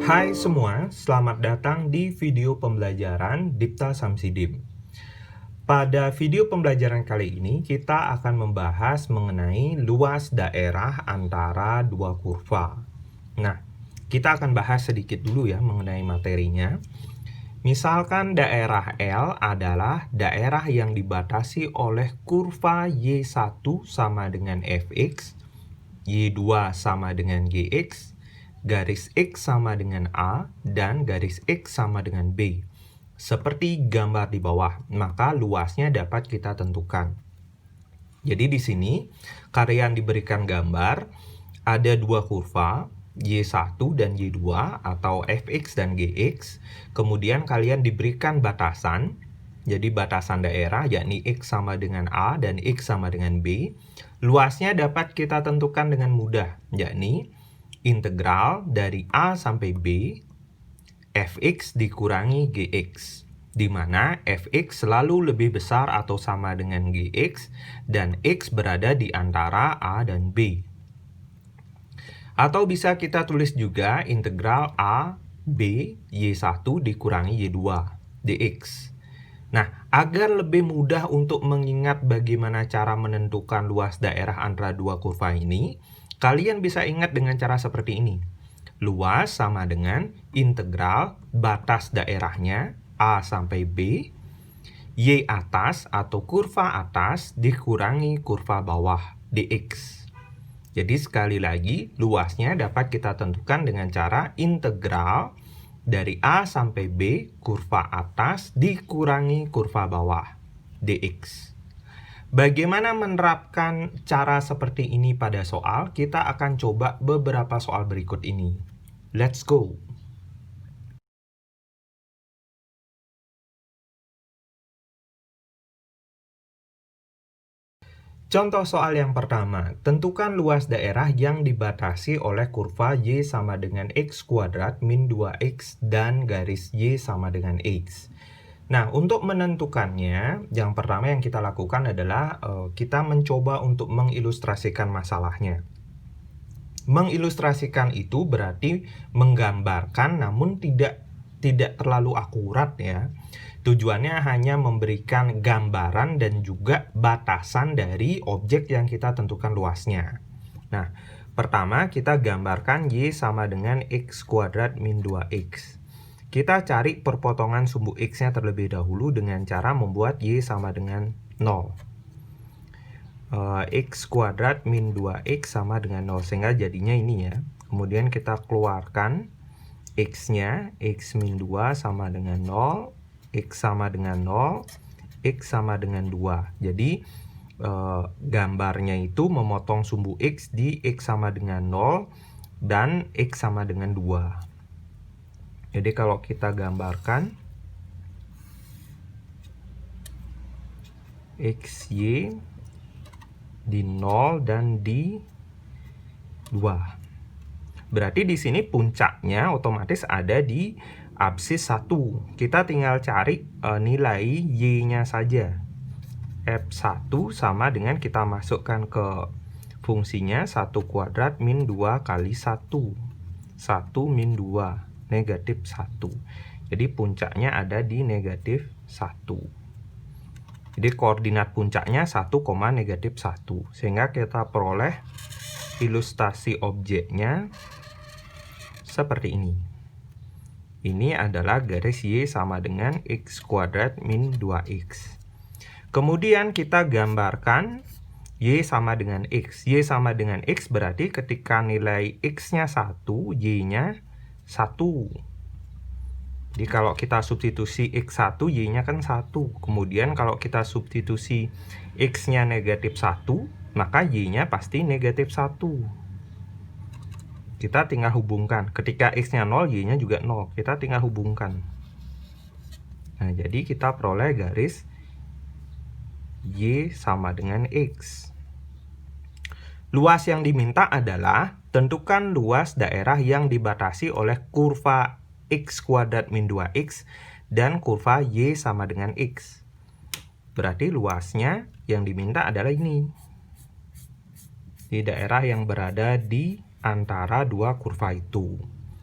Hai semua, selamat datang di video pembelajaran Dipta Samsidim. Pada video pembelajaran kali ini, kita akan membahas mengenai luas daerah antara dua kurva. Nah, kita akan bahas sedikit dulu ya mengenai materinya. Misalkan daerah L adalah daerah yang dibatasi oleh kurva Y1 sama dengan Fx, Y2 sama dengan Gx, garis X sama dengan A, dan garis X sama dengan B. Seperti gambar di bawah, maka luasnya dapat kita tentukan. Jadi di sini, kalian diberikan gambar, ada dua kurva, Y1 dan Y2, atau Fx dan Gx. Kemudian kalian diberikan batasan, jadi batasan daerah, yakni X sama dengan A dan X sama dengan B. Luasnya dapat kita tentukan dengan mudah, yakni integral dari A sampai B, Fx dikurangi Gx, di mana Fx selalu lebih besar atau sama dengan Gx, dan X berada di antara A dan B. Atau bisa kita tulis juga integral A, B, Y1 dikurangi Y2, dx. Nah, agar lebih mudah untuk mengingat bagaimana cara menentukan luas daerah antara dua kurva ini, kalian bisa ingat dengan cara seperti ini. Luas sama dengan integral batas daerahnya A sampai B, Y atas atau kurva atas dikurangi kurva bawah, dx. Jadi sekali lagi, luasnya dapat kita tentukan dengan cara integral dari A sampai B kurva atas dikurangi kurva bawah, dx. Bagaimana menerapkan cara seperti ini pada soal? Kita akan coba beberapa soal berikut ini. Let's go! Contoh soal yang pertama, tentukan luas daerah yang dibatasi oleh kurva Y sama dengan X kuadrat min 2X dan garis Y sama dengan X. Nah, untuk menentukannya, yang pertama yang kita lakukan adalah kita mencoba untuk mengilustrasikan masalahnya. Mengilustrasikan itu berarti menggambarkan namun tidak terlalu akurat ya. Tujuannya hanya memberikan gambaran dan juga batasan dari objek yang kita tentukan luasnya. Nah, pertama kita gambarkan Y sama dengan X kuadrat min 2X. Kita cari perpotongan sumbu X-nya terlebih dahulu dengan cara membuat Y sama dengan 0. X kuadrat min 2X sama dengan 0, sehingga jadinya ini ya. Kemudian kita keluarkan X-nya, X min 2 sama dengan 0, X sama dengan 0, X sama dengan 2. Jadi gambarnya itu memotong sumbu X di X sama dengan 0 dan X sama dengan 2. Jadi kalau kita gambarkan XY di 0 dan di 2. Berarti di sini puncaknya otomatis ada di absis 1. Kita tinggal cari nilai Y-nya saja. F1 sama dengan kita masukkan ke fungsinya 1 kuadrat min 2 kali 1. 1 min 2, negatif 1. Jadi puncaknya ada di negatif 1. Jadi koordinat puncaknya 1, negatif 1. Sehingga kita peroleh ilustrasi objeknya seperti ini. Ini adalah garis Y sama dengan X kuadrat min 2X. Kemudian kita gambarkan Y sama dengan X. Y sama dengan X berarti ketika nilai X-nya 1, Y-nya 1. Jadi kalau kita substitusi X1, Y-nya kan 1. Kemudian kalau kita substitusi X-nya negatif 1, maka Y-nya pasti negatif 1. Kita tinggal hubungkan. Ketika X-nya 0, Y-nya juga 0. Kita tinggal hubungkan. Nah, jadi kita peroleh garis Y sama dengan X. Luas yang diminta adalah tentukan luas daerah yang dibatasi oleh kurva X kuadrat min 2X dan kurva Y sama dengan X. Berarti luasnya yang diminta adalah ini. Di daerah yang berada di antara dua kurva itu.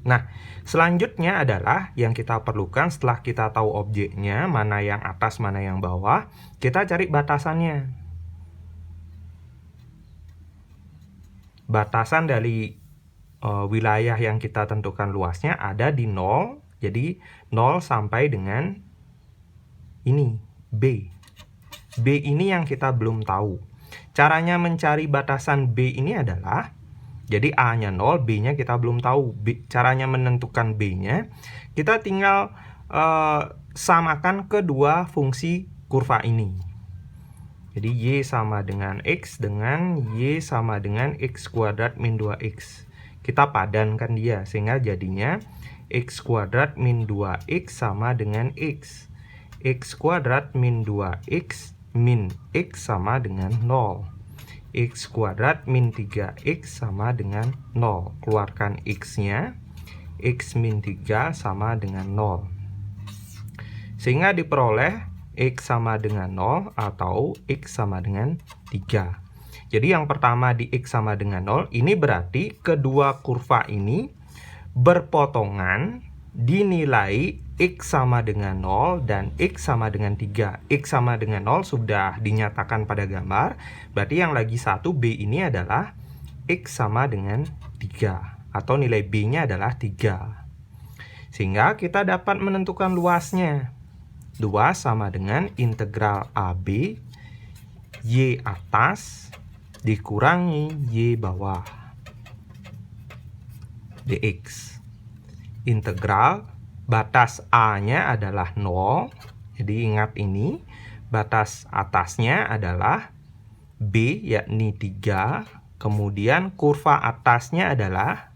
Nah, selanjutnya adalah yang kita perlukan setelah kita tahu objeknya, mana yang atas, mana yang bawah, kita cari batasannya. Batasan dari wilayah yang kita tentukan luasnya ada di 0, jadi 0 sampai dengan ini, B. B ini yang kita belum tahu. Caranya mencari batasan B ini adalah, jadi A-nya 0, B-nya kita belum tahu. Caranya menentukan B-nya, kita tinggal samakan kedua fungsi kurva ini. Jadi Y sama dengan X dengan Y sama dengan X kuadrat min 2X. Kita padankan dia, sehingga jadinya X kuadrat min 2X sama dengan X. X kuadrat min 2X min X sama dengan 0. X kuadrat min 3X sama dengan 0. Keluarkan X-nya. X min 3 sama dengan 0. Sehingga diperoleh X sama dengan 0 atau X sama dengan 3. Jadi yang pertama di X sama dengan 0, ini berarti kedua kurva ini berpotongan dinilai X sama dengan 0 dan X sama dengan 3. X sama dengan 0 sudah dinyatakan pada gambar. Berarti yang lagi satu B ini adalah X sama dengan 3. Atau nilai B-nya adalah 3. Sehingga kita dapat menentukan luasnya. Luas sama dengan integral AB Y atas dikurangi Y bawah dx. Integral batas A-nya adalah 0. Jadi ingat ini, batas atasnya adalah B, yakni 3. Kemudian kurva atasnya adalah,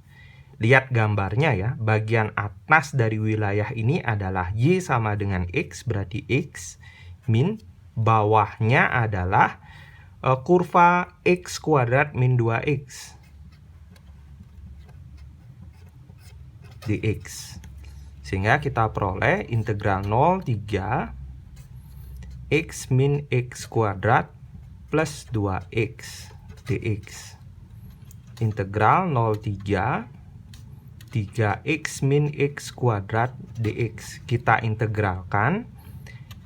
lihat gambarnya ya, bagian atas dari wilayah ini adalah Y sama dengan X, berarti X min, bawahnya adalah kurva X kuadrat min 2X dx. Sehingga kita peroleh integral 0,3 X min X kuadrat plus 2X dx. Integral 0,3 3X min X kuadrat dx. Kita integralkan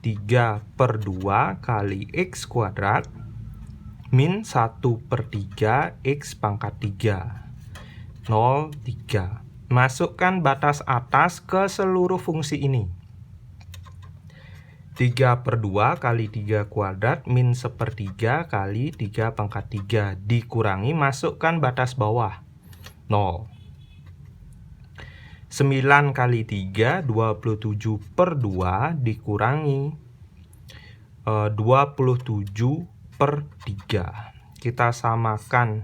3/2 kali X kuadrat min 1/3 X pangkat 3. 0,3. Masukkan batas atas ke seluruh fungsi ini. 3/2 kali 3 kuadrat min 1/3 kali 3 pangkat 3 dikurangi, masukkan batas bawah 0. 9 kali 3 27/2 dikurangi 27/3. Kita samakan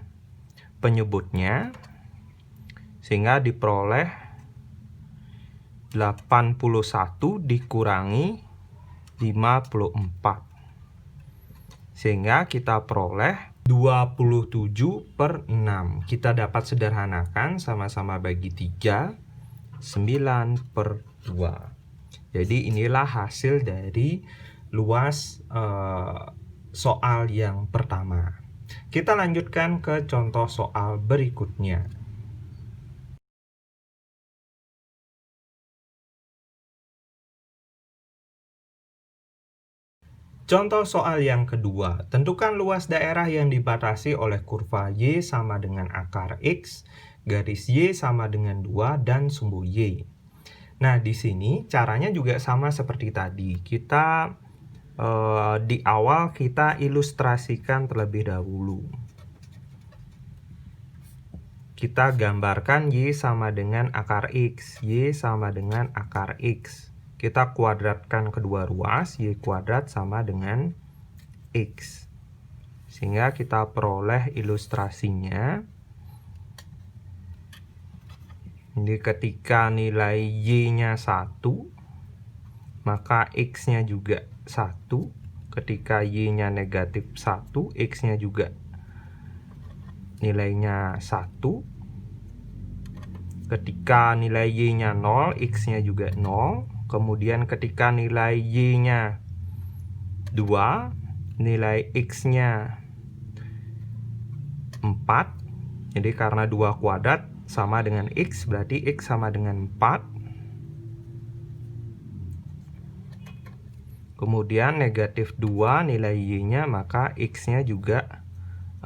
penyebutnya sehingga diperoleh 81 dikurangi 54. Sehingga kita peroleh 27/6. Kita dapat sederhanakan, sama-sama bagi 3, 9/2. Jadi inilah hasil dari luas soal yang pertama. Kita lanjutkan ke contoh soal berikutnya. Contoh soal yang kedua, tentukan luas daerah yang dibatasi oleh kurva Y sama dengan akar X, garis Y sama dengan 2, dan sumbu Y. Nah, di sini caranya juga sama seperti tadi. Kita di awal kita ilustrasikan terlebih dahulu. Kita gambarkan Y sama dengan akar X, Y sama dengan akar X. Kita kuadratkan kedua ruas, Y kuadrat sama dengan X. Sehingga kita peroleh ilustrasinya. Jadi ketika nilai Y-nya 1, maka X-nya juga 1. Ketika Y-nya negatif 1, X-nya juga nilainya 1. Ketika nilai Y-nya 0, X-nya juga 0. Kemudian ketika nilai Y-nya 2, nilai X-nya 4. Jadi karena 2 kuadrat, sama dengan X, berarti X sama dengan 4. Kemudian negatif 2 nilai Y-nya, maka X-nya juga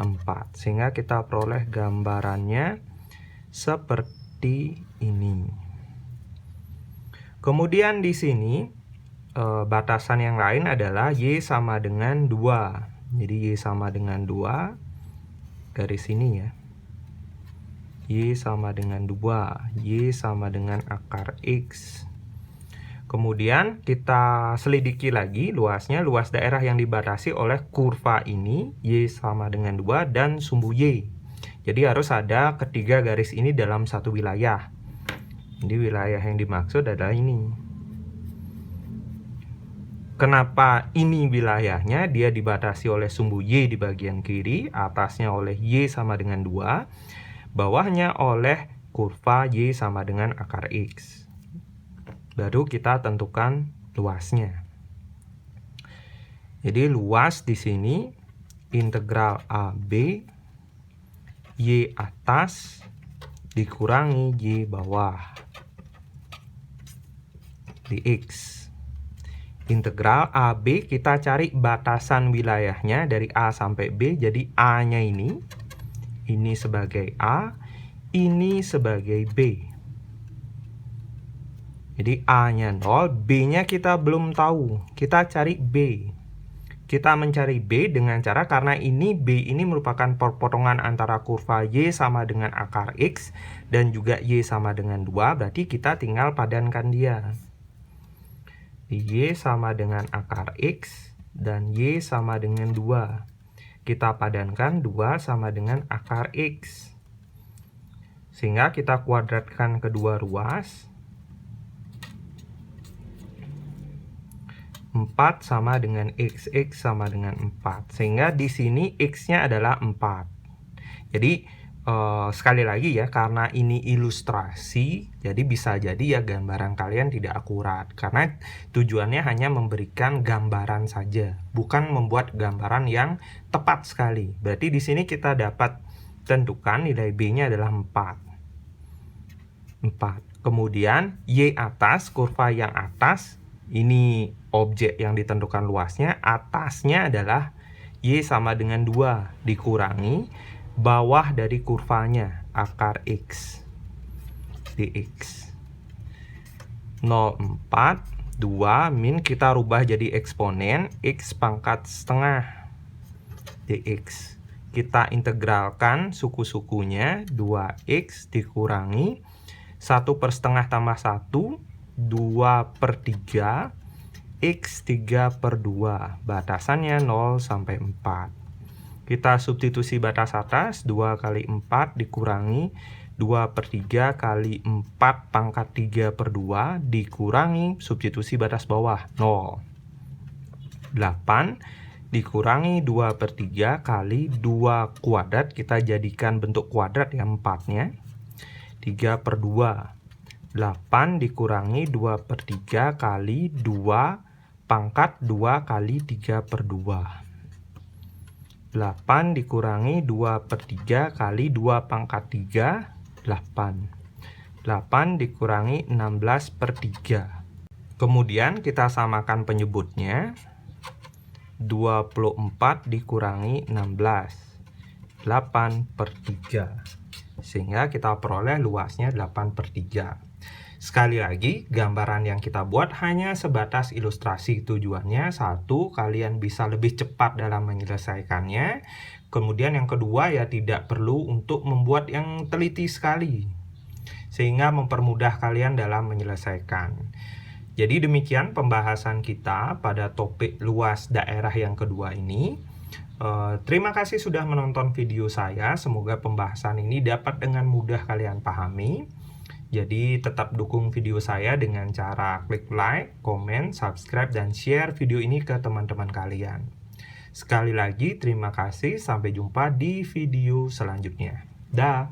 4. Sehingga kita peroleh gambarannya seperti ini. Kemudian di sini batasan yang lain adalah Y sama dengan 2. Jadi Y sama dengan 2 garis ini ya. Y sama dengan 2. Y sama dengan akar X. Kemudian kita selidiki lagi luasnya. Luas daerah yang dibatasi oleh kurva ini Y sama dengan 2 dan sumbu Y. Jadi harus ada ketiga garis ini dalam satu wilayah. Jadi wilayah yang dimaksud adalah ini. Kenapa ini wilayahnya? Dia dibatasi oleh sumbu Y di bagian kiri, atasnya oleh Y sama dengan 2, bawahnya oleh kurva Y sama dengan akar X. Baru kita tentukan luasnya. Jadi luas di sini integral AB Y atas dikurangi Y bawah di X. Integral AB kita cari batasan wilayahnya dari A sampai B. Jadi A-nya ini sebagai A, ini sebagai B. Jadi A-nya 0, B-nya kita belum tahu. Kita cari B. Kita mencari B dengan cara, karena ini B ini merupakan perpotongan antara kurva Y sama dengan akar X dan juga Y sama dengan 2, berarti kita tinggal padankan dia. Y sama dengan akar X dan Y sama dengan 2. Kita padankan 2 sama dengan akar X. Sehingga kita kuadratkan kedua ruas. 4 sama dengan X, X sama dengan 4. Sehingga di sini X-nya adalah 4. Jadi sekali lagi ya, karena ini ilustrasi, jadi bisa jadi ya gambaran kalian tidak akurat. Karena tujuannya hanya memberikan gambaran saja, bukan membuat gambaran yang tepat sekali. Berarti di sini kita dapat tentukan nilai B-nya adalah 4. Kemudian Y atas, kurva yang atas, ini objek yang ditentukan luasnya, atasnya adalah Y sama dengan 2 dikurangi bawah dari kurvanya akar X dx. 0,4 2 min kita rubah jadi eksponen X pangkat setengah dx. Kita integralkan suku-sukunya, 2x dikurangi 1/2 tambah 1 2/3 X 3/2. Batasannya 0 sampai 4. Kita substitusi batas atas, 2 kali 4 dikurangi 2/3 kali 4 pangkat 3/2 dikurangi substitusi batas bawah 0. 8 dikurangi 2/3 kali 2 kuadrat, kita jadikan bentuk kuadrat ya 4-nya, 3/2. 8 dikurangi 2/3 kali 2 pangkat 2 kali 3/2. 8 dikurangi 2/3 kali 2 pangkat 3, 8. 8 dikurangi 16/3. Kemudian kita samakan penyebutnya. 24 dikurangi 16, 8/3. Sehingga kita peroleh luasnya 8/3. Sekali lagi, gambaran yang kita buat hanya sebatas ilustrasi. Tujuannya, satu, kalian bisa lebih cepat dalam menyelesaikannya. Kemudian yang kedua, ya tidak perlu untuk membuat yang teliti sekali, sehingga mempermudah kalian dalam menyelesaikan. Jadi demikian pembahasan kita pada topik luas daerah yang kedua ini. Terima kasih sudah menonton video saya. Semoga pembahasan ini dapat dengan mudah kalian pahami. Jadi tetap dukung video saya dengan cara klik like, komen, subscribe, dan share video ini ke teman-teman kalian. Sekali lagi terima kasih, sampai jumpa di video selanjutnya. Dah.